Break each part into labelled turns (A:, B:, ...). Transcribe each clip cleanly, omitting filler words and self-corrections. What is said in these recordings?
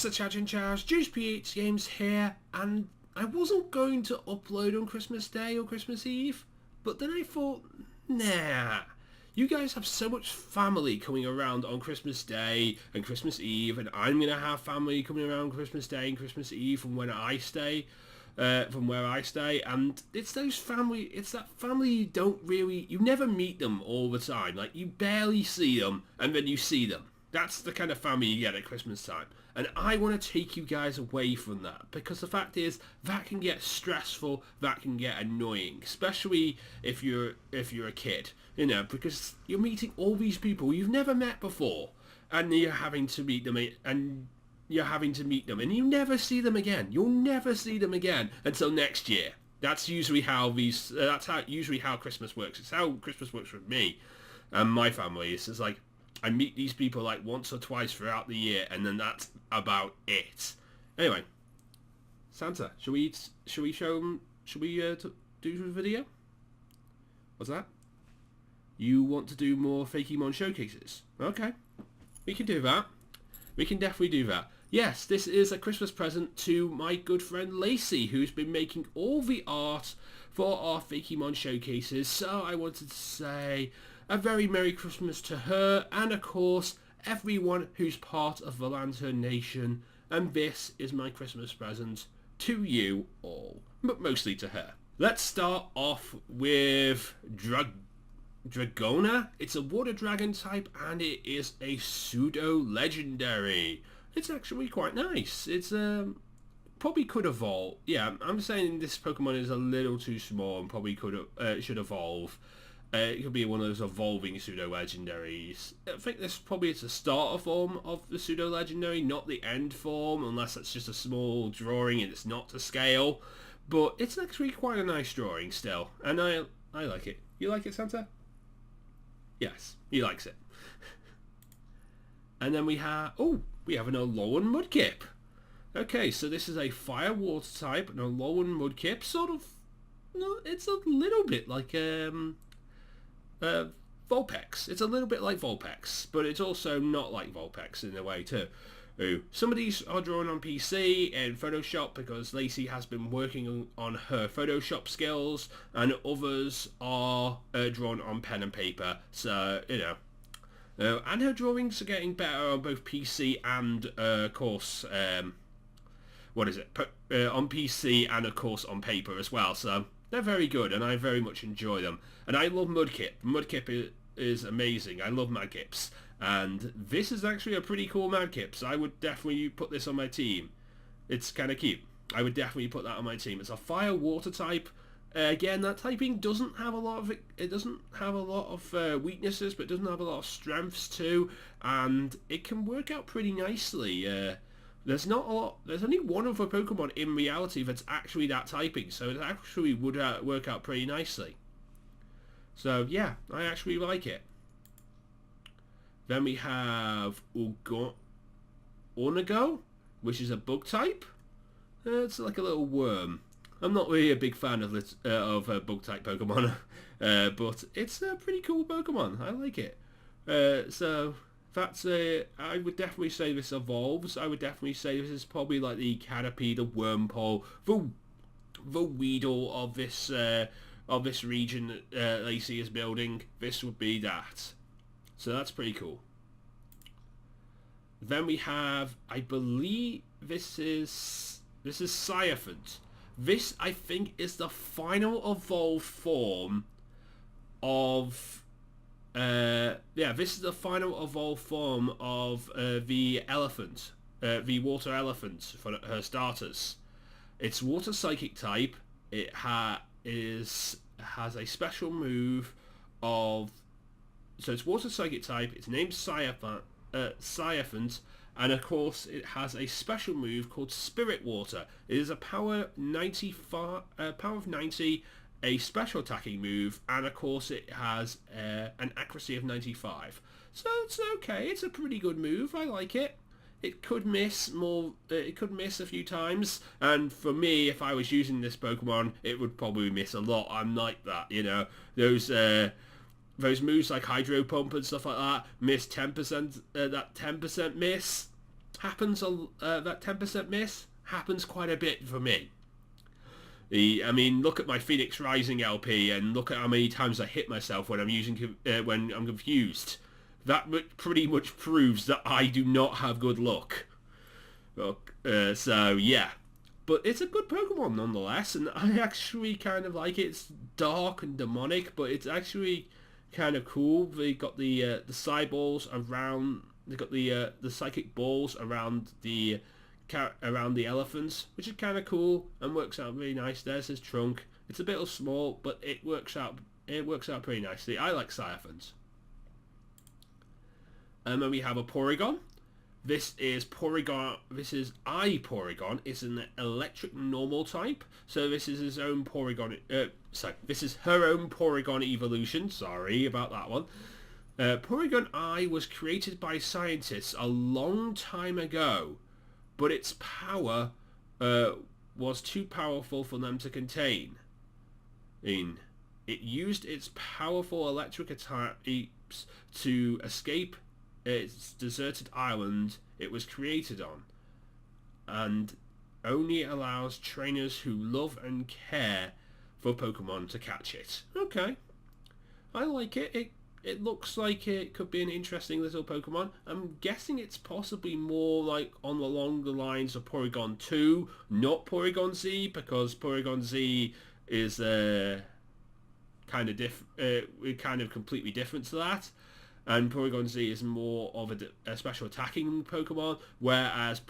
A: Master Chad and Charles, Juice PH Games here, and I wasn't going to upload on Christmas Day or Christmas Eve, but then I thought, nah, you guys have so much family coming around on Christmas Day and Christmas Eve, and I'm going to have family coming around Christmas Day and Christmas Eve from where I stay, and it's that family you never meet them all the time, like you barely see them, and then you see them. That's the kind of family you get at Christmas time. And I want to take you guys away from that, because the fact is that can get stressful, that can get annoying, especially if you're a kid, because you're meeting all these people you've never met before, and you're having to meet them, and you never see them again. You'll never see them again until next year. That's usually how how Christmas works. It's how Christmas works with me and my family. It's just like, I meet these people like once or twice throughout the year, and then that's about it. Anyway, Santa, shall we show them? Shall we do the video? What's that? You want to do more Fakémon showcases? Okay, we can do that. We can definitely do that. Yes, this is a Christmas present to my good friend Lacy, who's been making all the art for our Fakémon showcases. So I wanted to say a very Merry Christmas to her, and of course everyone who's part of the Lantern Nation, and this is my Christmas present to you all, but mostly to her. Let's start off with Dragona. It's a water dragon type, and it is a pseudo legendary. It's actually quite nice. It's probably could evolve. Yeah, I'm saying this Pokemon is a little too small and probably should evolve. It could be one of those evolving pseudo-legendaries. I think this probably is the starter form of the pseudo-legendary, not the end form, unless it's just a small drawing and it's not to scale. But it's actually quite a nice drawing still, and I like it. You like it, Santa? Yes, he likes it. And then we have an Alolan Mudkip. Okay, so this is a fire-water type, an Alolan Mudkip, it's a little bit like Vulpix. It's a little bit like Vulpix, but it's also not like Vulpix in a way too. Some of these are drawn on PC and Photoshop because Lacy has been working on her Photoshop skills, and others are drawn on pen and paper. So, and her drawings are getting better on both PC and, of course, on PC and, of course, on paper as well. So they're very good, and I very much enjoy them. And I love Mudkip. Mudkip is amazing. I love Mudkips. And this is actually a pretty cool Mudkip, so I would definitely put this on my team. It's kind of cute. I would definitely put that on my team. It's a fire-water type. Again, that typing doesn't have a lot of weaknesses, but it doesn't have a lot of strengths too, and it can work out pretty nicely. There's not a lot. There's only one other Pokemon in reality that's actually that typing, so it actually would work out pretty nicely. So yeah, I actually like it. Then we have Ornago, which is a bug type. It's like a little worm. I'm not really a big fan of bug type Pokemon, but it's a pretty cool Pokemon. I like it. So that's I would definitely say this evolves. I would definitely say this is probably like the Caterpie, the Wurmple, the Weedle of this region that Lacy is building. This would be that. So that's pretty cool. Then we have, I believe this is Scyphant. This, I think, is the final evolved form of this is the final evolved form of the elephant, the water elephant for her starters. It's water psychic type. It has a special move of, so it's water psychic type. It's named Scyphant, and of course it has a special move called Spirit Water. It is a power of 90, a special attacking move, and of course it has an accuracy of 95. So it's okay. It's a pretty good move. I like it. It could miss more. It could miss a few times, and for me, if I was using this Pokemon, it would probably miss a lot. I'm like that, Those moves like Hydro Pump and stuff like that miss 10%. That 10% miss, happens, that 10% miss happens quite a bit for me. I mean, look at my Phoenix Rising LP and look at how many times I hit myself when when I'm confused. That pretty much proves that I do not have good luck. So yeah, but it's a good Pokemon nonetheless, and I actually kind of like it. It's dark and demonic, but it's actually kind of cool. They got the Psy balls around. They got the psychic balls around the elephants, which is kind of cool and works out really nice. There's his trunk. It's a bit small, but it works out. It works out pretty nicely. I like Scythons. And then we have a Porygon. This is Porygon. This is Porygon. It's an electric normal type. So this is his own Porygon. This is her own Porygon evolution. Sorry about that one. Porygon I was created by scientists a long time ago, but its power was too powerful for them to contain. It used its powerful electric attacks to escape its deserted island it was created on, and only allows trainers who love and care for Pokemon to catch it. Okay, I like it. It looks like it could be an interesting little Pokemon. I'm guessing it's possibly more like along the lines of Porygon 2, not Porygon Z, because Porygon Z is kind of completely different to that. And Porygon Z is more of a special attacking Pokemon, whereas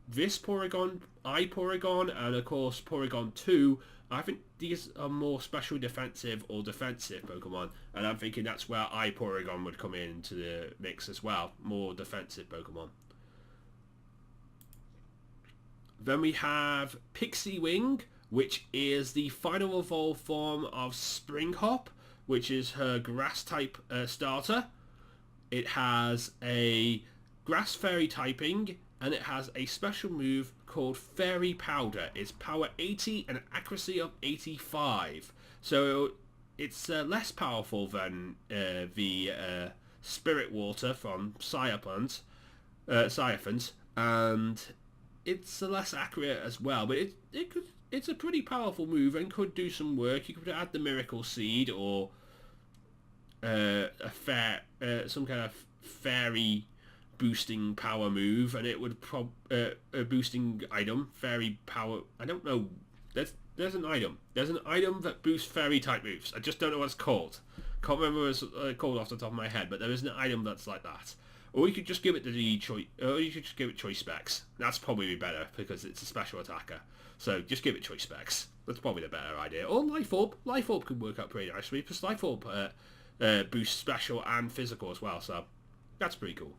A: this Porygon, Porygon, and of course Porygon 2, I think these are more special defensive or defensive Pokemon, and I'm thinking that's where Porygon would come into the mix as well, more defensive Pokemon. Then we have Pixie Wing, which is the final evolved form of Spring Hop, which is her grass type starter. It has a grass fairy typing, and it has a special move called Fairy Powder. It's power 80 and accuracy of 85. So it's less powerful than the Spirit Water from Scythons, and it's less accurate as well. But it's a pretty powerful move and could do some work. You could add the Miracle Seed or some kind of fairy boosting power move, and it would a boosting item, fairy power. I don't know. There's an item. There's an item that boosts fairy type moves. I just don't know what it's called. Can't remember what it's called off the top of my head, but there is an item that's like that. Or you could just give it choice specs. That's probably better because it's a special attacker. So just give it choice specs. That's probably the better idea. Or Life Orb. Life Orb could work out pretty nicely because Life Orb boosts special and physical as well. So that's pretty cool.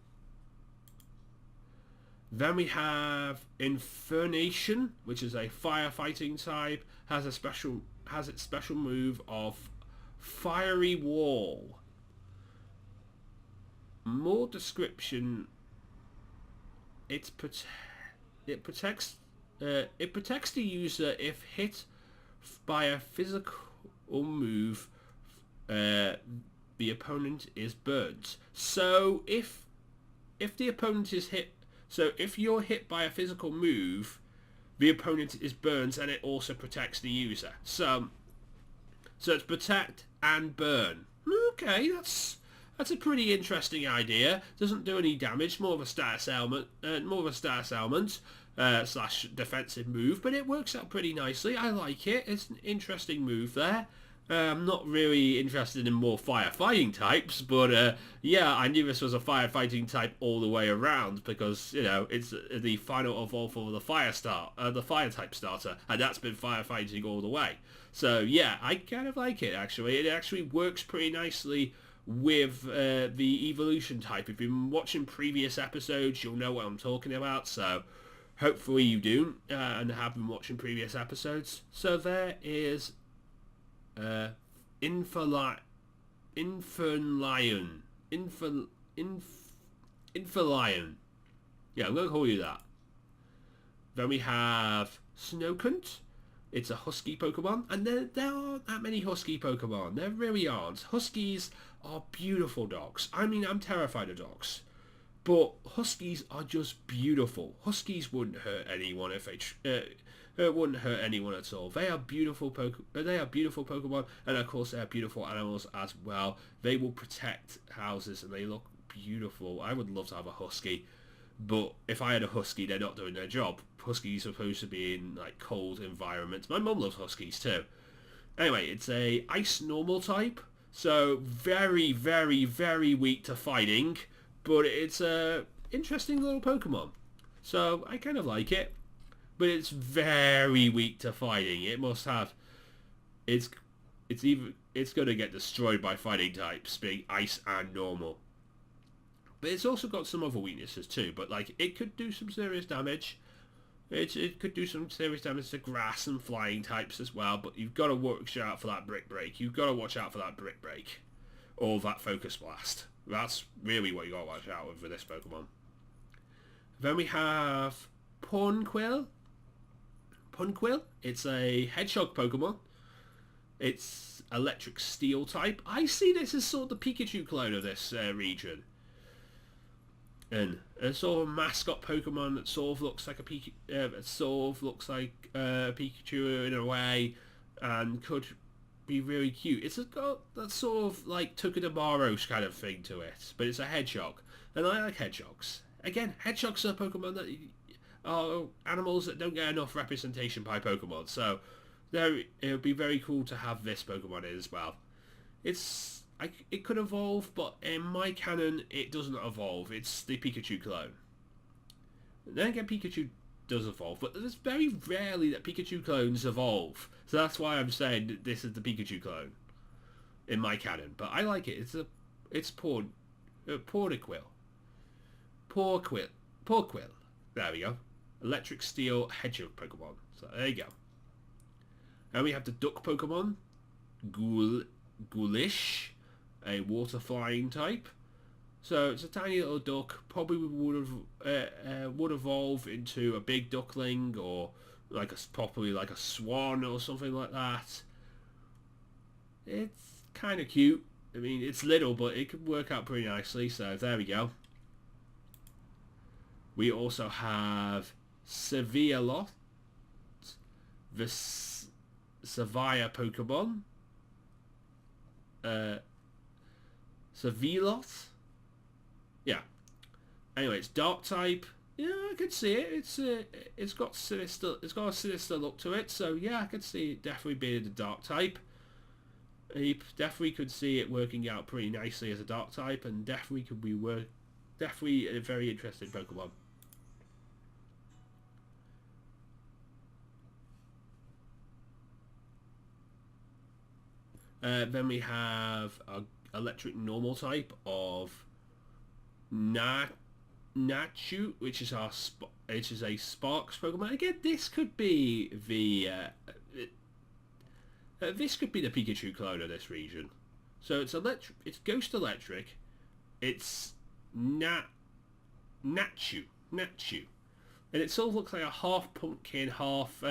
A: Then we have Infernation, which is a firefighting type, has its special move of Fiery Wall. More description. It protects the user if hit by a physical move. The opponent is burned. So if the opponent is hit. So if you're hit by a physical move, the opponent is burned, and it also protects the user. So it's protect and burn. Okay, that's a pretty interesting idea. Doesn't do any damage. More of a status element. Slash defensive move, but it works out pretty nicely. I like it. It's an interesting move there. I'm not really interested in more firefighting types, but yeah, I knew this was a firefighting type all the way around because, you know, it's the final evolve for the fire type starter, and that's been firefighting all the way. So yeah, I kind of like it actually. It actually works pretty nicely with the evolution type. If you've been watching previous episodes, you'll know what I'm talking about, so hopefully you do, and have been watching previous episodes. So there is Infernlion. Yeah, I'm going to call you that. Then we have Snowcunt. It's a husky Pokemon, and there aren't that many husky Pokemon. There really aren't. Huskies are beautiful dogs. I mean, I'm terrified of dogs. But Huskies are just beautiful. Huskies wouldn't hurt anyone if it wouldn't hurt anyone at all. They are beautiful Pokemon, and of course they are beautiful animals as well. They will protect houses and they look beautiful. I would love to have a Husky, but if I had a Husky, they're not doing their job. Huskies are supposed to be in like cold environments. My mum loves Huskies too. Anyway, it's a ice normal type, so very, very, very weak to fighting, but it's a interesting little Pokemon. So I kind of like it, but it's very weak to fighting. It must have, it's going to get destroyed by fighting types, being ice and normal. But it's also got some other weaknesses too. But like it could do some serious damage. It could do some serious damage to grass and flying types as well, but you've got to watch out for that Brick Break. You've got to watch out for that Brick Break. Or that Focus Blast. That's really what you got to watch out with this Pokemon. Then we have Punquill. Punquill, it's a Hedgehog Pokemon. It's Electric Steel type. I see this as sort of the Pikachu clone of this region. And a sort of mascot Pokemon that sort of looks like a Pikachu in a way, and could be really cute. It's got that sort of like Tokidamaros kind of thing to it, but it's a hedgehog, and I like hedgehogs. Again, hedgehogs are Pokemon that are animals that don't get enough representation by Pokemon, so it would be very cool to have this Pokemon in as well. It could evolve, but in my canon, it doesn't evolve. It's the Pikachu clone. Then again, Pikachu does evolve, but it's very rarely that Pikachu clones evolve. So that's why I'm saying that this is the Pikachu clone in my canon. But I like it. It's Porquill. There we go. Electric Steel Hedgehog Pokemon. So there you go. And we have the Duck Pokemon, Ghoulish, a water flying type. So it's a tiny little duck. Probably would evolve into a big duckling, or probably like a swan or something like that. It's kind of cute. I mean, it's little, but it could work out pretty nicely. So there we go. We also have Sevialot, the Sevilla Pokemon. Sevilot? Yeah. Anyway, it's dark type. Yeah, I could see it. It's got sinister. It's got a sinister look to it. So yeah, I could see it definitely being a dark type. You definitely could see it working out pretty nicely as a dark type, and definitely could be definitely a very interesting Pokemon. Then we have a electric normal type of Nachu, which is a Sparks Pokemon. Again, this could be the Pikachu clone of this region. So it's electric. It's Ghost Electric. It's Nachu, and it sort of looks like a half pumpkin, half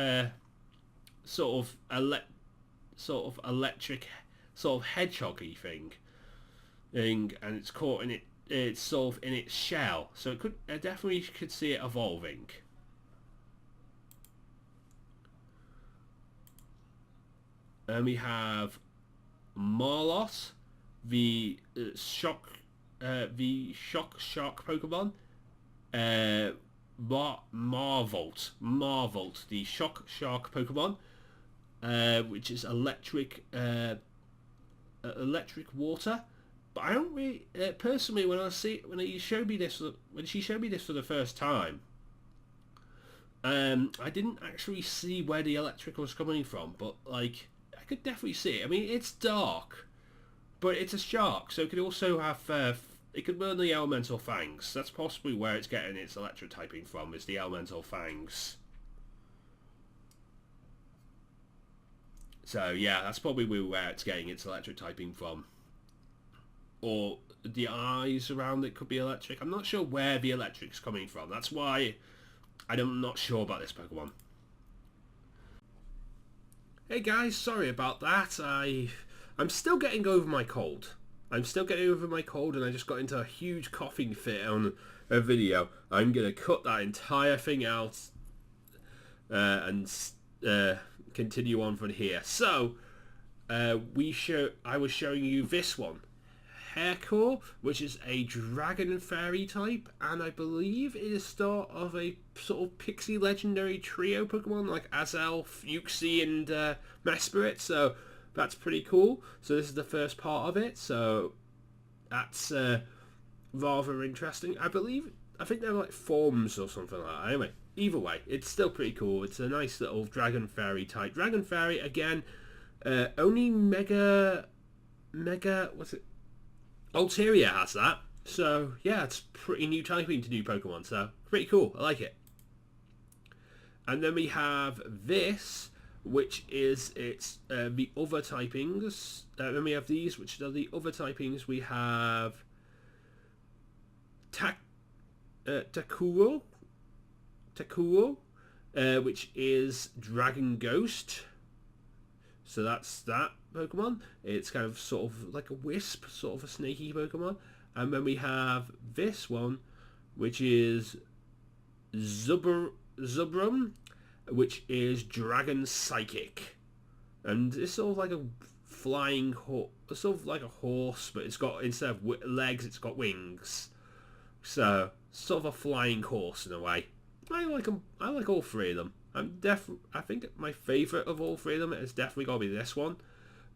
A: sort of electric, sort of hedgehoggy thing, and it's caught in it. It's sort of in its shell, so it could. I definitely could see it evolving. And we have Marlos, the shock shark Pokemon. Marvolt, the shock shark Pokemon. Which is electric water, but I don't really personally when she showed me this for the first time, I didn't actually see where the electric was coming from, but like I could definitely see it. I mean, it's dark, but it's a shark, so it could also have it could burn the elemental fangs. That's possibly where it's getting its electric typing from, is the elemental fangs. So yeah, that's probably where it's getting its electric typing from. Or the eyes around it could be electric. I'm not sure where the electric's coming from. That's why I'm not sure about this Pokemon. Hey guys, sorry about that. I'm still getting over my cold. I'm still getting over my cold, and I just got into a huge coughing fit on a video. I'm going to cut that entire thing out and continue on from here. So, I was showing you this one. Haircore, which is a dragon fairy type, and I believe it is start of a sort of pixie legendary trio Pokemon like Azelf, Uxie, and Mesprit, so that's pretty cool. So this is the first part of it, so that's rather interesting. I think they're like forms or something like that. Anyway, either way, it's still pretty cool. It's a nice little dragon fairy type. Dragon fairy, again, only Mega, what's it? Ulteria has that, so yeah, it's pretty new typing to new Pokemon, so pretty cool. I like it. And then we have this, which is the other typings. Then we have these, which are the other typings. We have Takuro, which is Dragon Ghost. So that's that Pokemon. It's kind of sort of like a wisp, sort of a snaky Pokemon. And then we have this one, which is Zubrum, which is Dragon Psychic. And it's sort of like a flying horse, sort of like a horse, but it's got, instead of legs, it's got wings. So, sort of a flying horse in a way. I like them. I like all three of them. I think my favourite of all three of them is definitely got to be this one.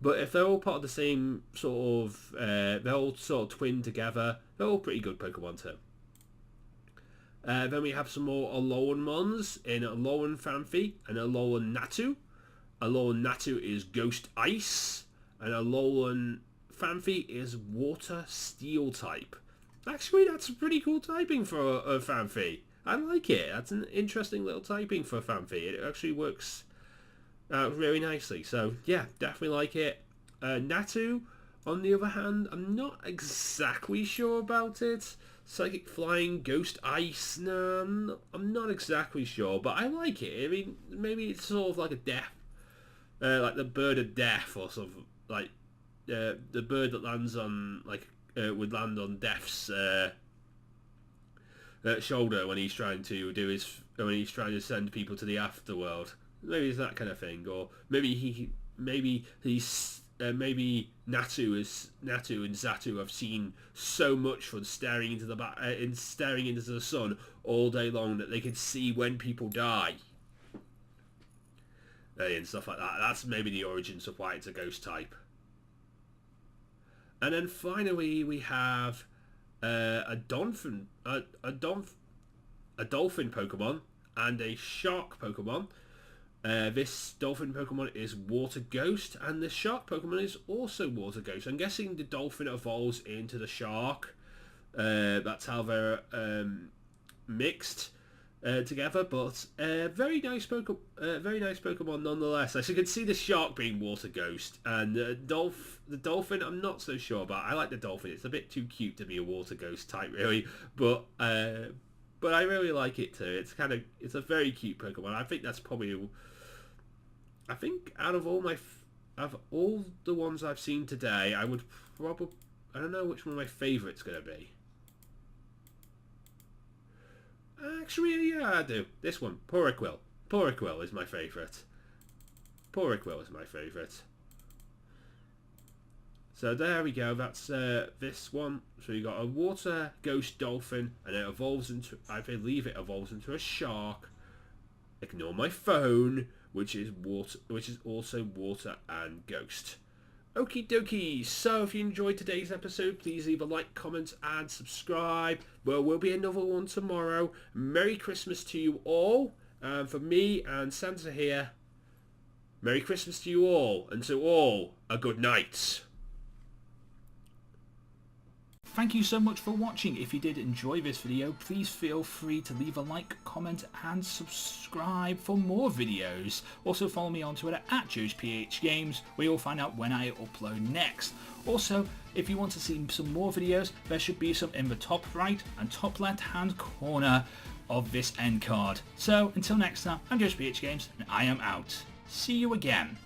A: But if they're all part of the same sort of, they're all sort of twinned together, they're all pretty good Pokemon too. Then we have some more Alolan in Alolan Phanpy and Alolan Natu. Alolan Natu is Ghost Ice, and Alolan Phanpy is Water Steel type. Actually, that's a pretty cool typing for a Phanpy. I like it. That's an interesting little typing for a Phanpy. It actually works really nicely. So, yeah, definitely like it. Natu, on the other hand, I'm not exactly sure about it. Psychic Flying, Ghost Ice, no, I'm not exactly sure, but I like it. I mean, maybe it's sort of like a death, like the bird of death, or something, like the bird that lands on, like, would land on Death's shoulder when he's trying to send people to the afterworld. Maybe it's that kind of thing, or maybe Natu and Xatu have seen so much from staring into the sun all day long that they can see when people die and stuff like that. That's maybe the origins of why it's a ghost type. And then finally we have a dolphin Pokemon and a shark Pokemon. This dolphin Pokemon is Water Ghost, and the shark Pokemon is also Water Ghost. I'm guessing the dolphin evolves into the shark. That's how they're mixed together. But very nice Pokemon nonetheless. As you can see, the shark being Water Ghost, and the dolphin I'm not so sure about. I like the dolphin. It's a bit too cute to be a Water Ghost type, really. But I really like it too. It's a very cute Pokemon. I think that's probably. I think out of all the ones I've seen today, I would probably, I don't know which one my favourite's going to be. Actually, yeah, I do. This one, Poryquill. Poryquill is my favourite. So there we go. That's this one. So you got a Water Ghost Dolphin, and it evolves into, I believe it evolves into a shark. Ignore my phone, which is also Water and Ghost. Okie dokie. So if you enjoyed today's episode, please leave a like, comment, and subscribe. There will be another one tomorrow. Merry Christmas to you all. From me and Santa here, Merry Christmas to you all, and to all a good night.
B: Thank you so much for watching. If you did enjoy this video, please feel free to leave a like, comment, and subscribe for more videos. Also follow me on Twitter at JoesPHGames, where you'll find out when I upload next. Also, if you want to see some more videos, there should be some in the top right and top left hand corner of this end card. So until next time, I'm JoesPHGames, and I am out. See you again.